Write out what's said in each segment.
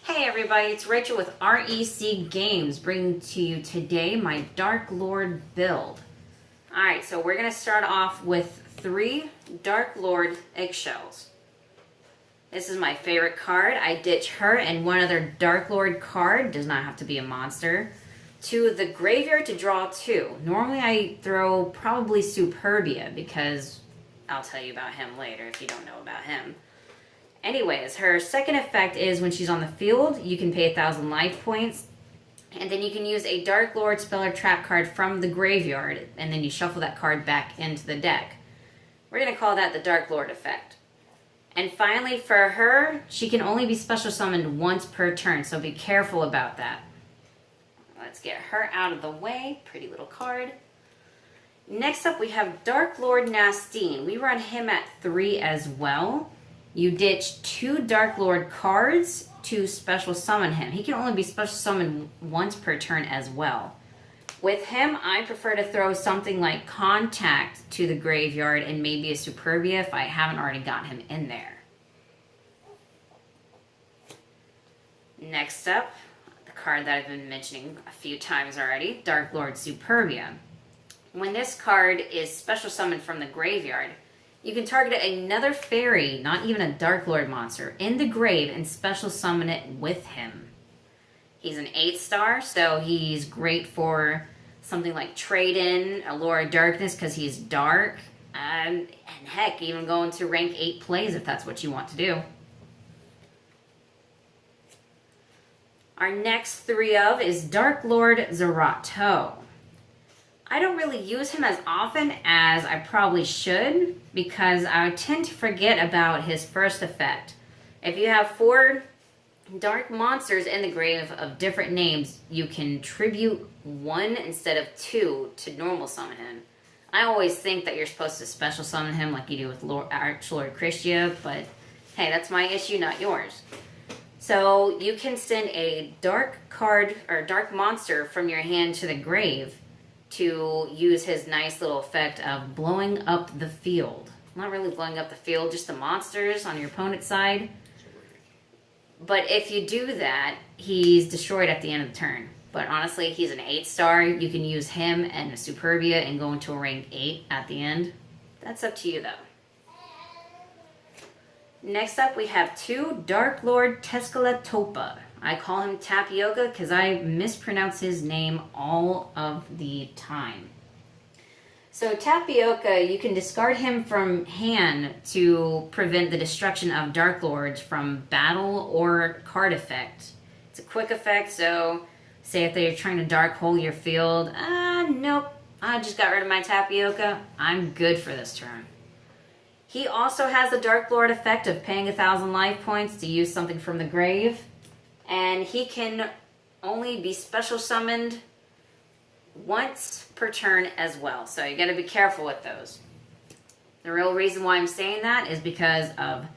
Hey everybody, it's Rachel with REC Games, bringing to you today my Darklord build. Alright, so we're going to start off with 3 Darklord eggshells. This is my favorite card. I ditch her and one other Darklord card, does not have to be a monster, to the graveyard to draw 2. Normally I throw probably Superbia because I'll tell you about him later if you don't know about him. Anyways, her second effect is when she's on the field, you can pay 1,000 life points, and then you can use a Darklord spell or trap card from the graveyard, and then you shuffle that card back into the deck. We're going to call that the Darklord effect. And finally, for her, she can only be special summoned once per turn, so be careful about that. Let's get her out of the way. Pretty little card. Next up, we have Darklord Nastine. We run him at 3 as well. You ditch 2 Darklord cards to special summon him. He can only be special summoned once per turn as well. With him, I prefer to throw something like Contact to the graveyard and maybe a Superbia if I haven't already got him in there. Next up, the card that I've been mentioning a few times already, Darklord Superbia. When this card is special summoned from the graveyard, you can target another fairy, not even a Darklord monster, in the grave and special summon it with him. He's an 8-star, so he's great for something like Trade-In, Allure of Darkness because he's dark, and heck, even going to rank 8 plays if that's what you want to do. Our next 3 of is Darklord Zerato. I don't really use him as often as I probably should because I tend to forget about his first effect. If you have 4 dark monsters in the grave of different names, you can tribute 1 instead of 2 to normal summon him. I always think that you're supposed to special summon him like you do with Archlord Christia, but hey, that's my issue, not yours. So you can send a dark card or dark monster from your hand to the grave to use his nice little effect of blowing up the field. Not really blowing up the field, just the monsters on your opponent's side. But if you do that, he's destroyed at the end of the turn. But honestly, he's an 8-star. You can use him and a Superbia and go into a rank 8 at the end. That's up to you, though. Next up, we have 2 Darklord Tescalatopa. I call him Tapioca because I mispronounce his name all of the time. So Tapioca, you can discard him from hand to prevent the destruction of Darklords from battle or card effect. It's a quick effect, so say if they're trying to dark hole your field, nope, I just got rid of my Tapioca. I'm good for this turn. He also has the Darklord effect of paying 1,000 life points to use something from the grave. And he can only be special summoned once per turn as well. So you got to be careful with those. The real reason why I'm saying that is because of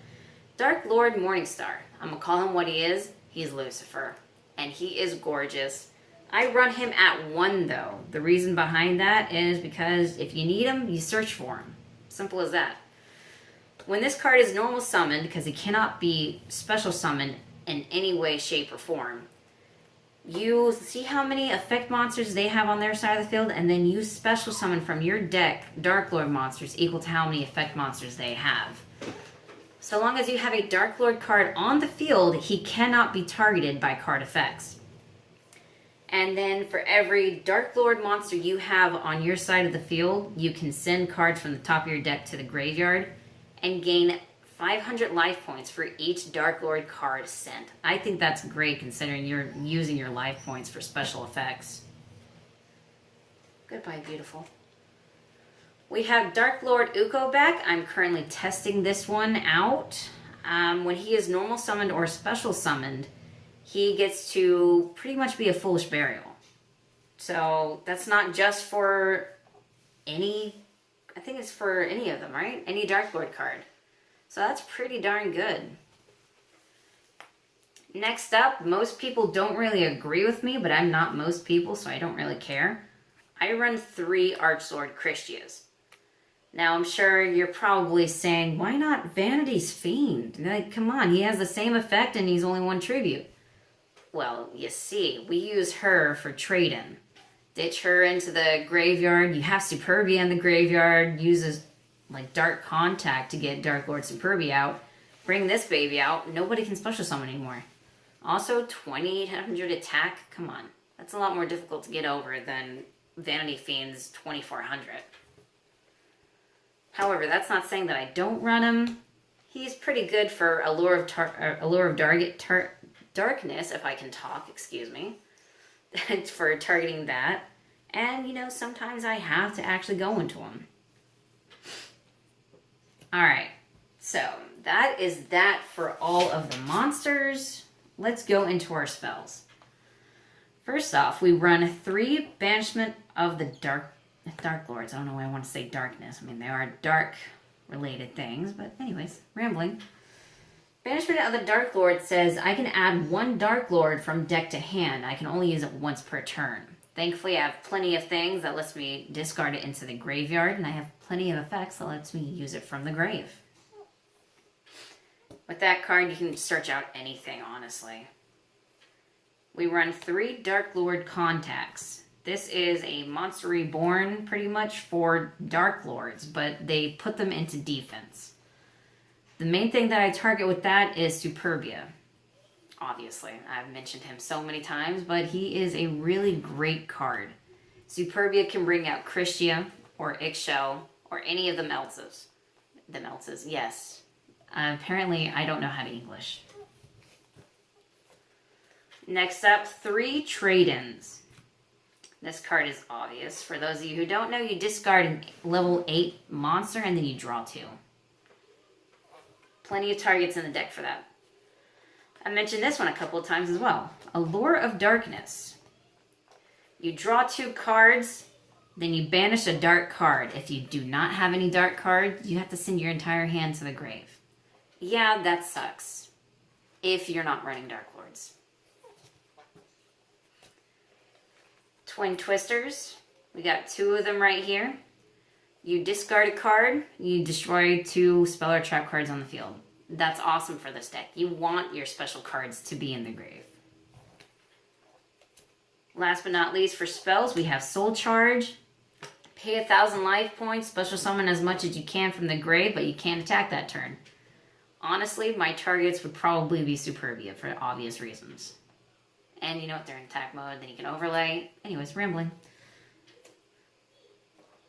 Darklord Morningstar. I'm going to call him what he is. He's Lucifer. And he is gorgeous. I run him at 1 though. The reason behind that is because if you need him, you search for him. Simple as that. When this card is normal summoned, because he cannot be special summoned in any way, shape, or form, you see how many effect monsters they have on their side of the field, and then you special summon from your deck Darklord monsters equal to how many effect monsters they have. So long as you have a Darklord card on the field, he cannot be targeted by card effects. And then for every Darklord monster you have on your side of the field, you can send cards from the top of your deck to the graveyard and gain 500 life points for each Darklord card sent. I think that's great considering you're using your life points for special effects. Goodbye, beautiful. We have Darklord Uko back. I'm currently testing this one out. When he is normal summoned or special summoned, he gets to pretty much be a foolish burial. So that's not just for any, I think it's for any of them, right? Any Darklord card. So that's pretty darn good. Next up, most people don't really agree with me, but I'm not most people, so I don't really care. I run 3 Archlord Christias. Now, I'm sure you're probably saying, why not Vanity's Fiend? Like, come on, he has the same effect and he's only 1 tribute. Well, you see, we use her for trade-in. Ditch her into the graveyard. You have Superbia in the graveyard. Uses like Dark Contact to get Darklord Superbia out. Bring this baby out. Nobody can special summon anymore. Also, 2800 attack. Come on. That's a lot more difficult to get over than Vanity Fiend's 2400. However, that's not saying that I don't run him. He's pretty good for Allure of Darkness, if I can talk, excuse me. For targeting that. And, you know, sometimes I have to actually go into them. Alright, so that is that for all of the monsters. Let's go into our spells. First off, we run 3 Banishment of the Darklords. I don't know why I want to say darkness. I mean, they are dark-related things, but anyways, rambling. Banishment of the Darklord says, I can add 1 Darklord from deck to hand. I can only use it once per turn. Thankfully, I have plenty of things that lets me discard it into the graveyard, and I have plenty of effects that lets me use it from the grave. With that card, you can search out anything, honestly. We run 3 Darklord Contacts. This is a Monster Reborn, pretty much, for Darklords, but they put them into defense. The main thing that I target with that is Superbia. Obviously, I've mentioned him so many times, but he is a really great card. Superbia can bring out Christia, or Ixchel, or any of the Meltzes. The Meltzes, yes. Apparently, I don't know how to English. Next up, 3 trade-ins. This card is obvious. For those of you who don't know, you discard a level 8 monster and then you draw 2. Plenty of targets in the deck for that. I mentioned this one a couple of times as well. Allure of Darkness. You draw 2 cards, then you banish a dark card. If you do not have any dark cards, you have to send your entire hand to the grave. Yeah, that sucks. If you're not running Darklords. Twin Twisters. We got 2 of them right here. You discard a card, you destroy 2 spell or trap cards on the field. That's awesome for this deck. You want your special cards to be in the grave. Last but not least, for spells, we have Soul Charge. Pay 1,000 life points, special summon as much as you can from the grave, but you can't attack that turn. Honestly, my targets would probably be Superbia for obvious reasons. And you know what, they're in attack mode, then you can overlay. Anyways, rambling.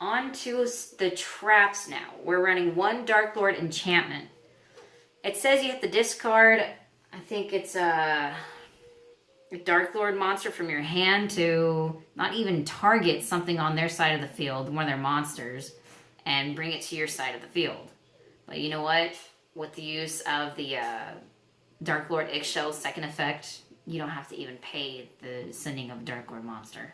On to the traps now. We're running 1 Darklord enchantment. It says you have to discard, I think it's a Darklord monster from your hand to not even target something on their side of the field, one of their monsters, and bring it to your side of the field. But you know what? With the use of the Darklord Ixchel's second effect, you don't have to even pay the sending of Darklord monster.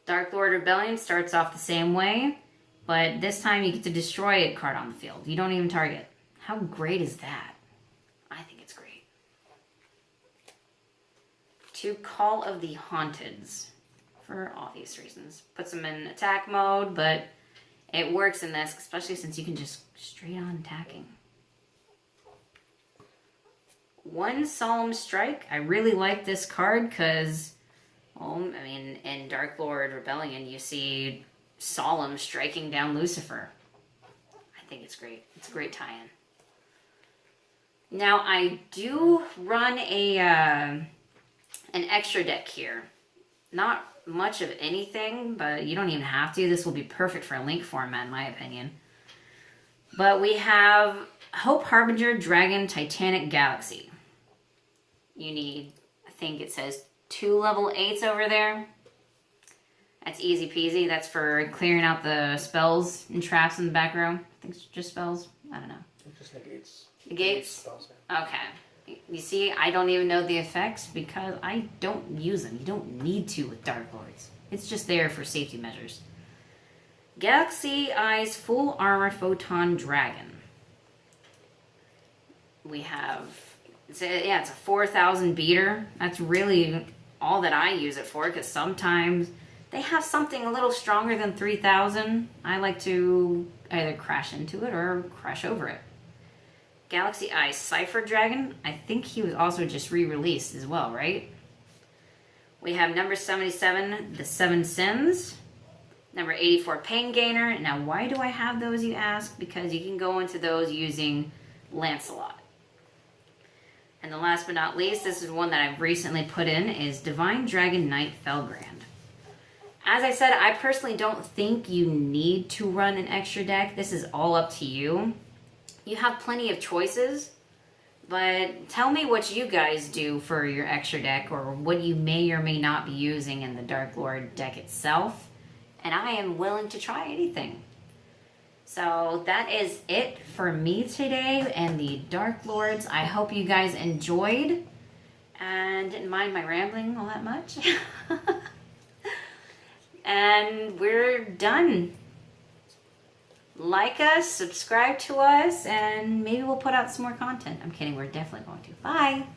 Darklord Rebellion starts off the same way, but this time you get to destroy a card on the field. You don't even target. How great is that? I think it's great. 2 Call of the Haunteds, for obvious reasons. Puts them in attack mode, but it works in this, especially since you can just straight on attacking. 1 Solemn Strike. I really like this card because, well, I mean, in Darklord Rebellion, you see Solemn striking down Lucifer. I think it's great. It's a great tie-in. Now, I do run an extra deck here. Not much of anything, but you don't even have to. This will be perfect for a link format, in my opinion. But we have Hope Harbinger, Dragon, Titanic, Galaxy. You need, I think it says 2 level 8s over there. That's easy peasy. That's for clearing out the spells and traps in the back row. I think it's just spells. I don't know. Just negates. Negates? Spells, yeah. Okay. You see, I don't even know the effects because I don't use them. You don't need to with Darklords. It's just there for safety measures. Galaxy Eyes Full Armor Photon Dragon. We have, it's a 4,000 beater. That's really all that I use it for, because sometimes they have something a little stronger than 3,000. I like to either crash into it or crash over it. Galaxy Eye Cypher Dragon. I think he was also just re-released as well, right? We have number 77, The Seven Sins. Number 84, Pain Gainer. Now, why do I have those, you ask? Because you can go into those using Lancelot. And the last but not least, this is one that I've recently put in, is Divine Dragon Knight Felgrand. As I said, I personally don't think you need to run an extra deck. This is all up to you. You have plenty of choices, but tell me what you guys do for your extra deck or what you may or may not be using in the Darklord deck itself. And I am willing to try anything. So that is it for me today and the Darklords. I hope you guys enjoyed and didn't mind my rambling all that much. And we're done. Like us, subscribe to us, and maybe we'll put out some more content. I'm kidding, we're definitely going to. Bye.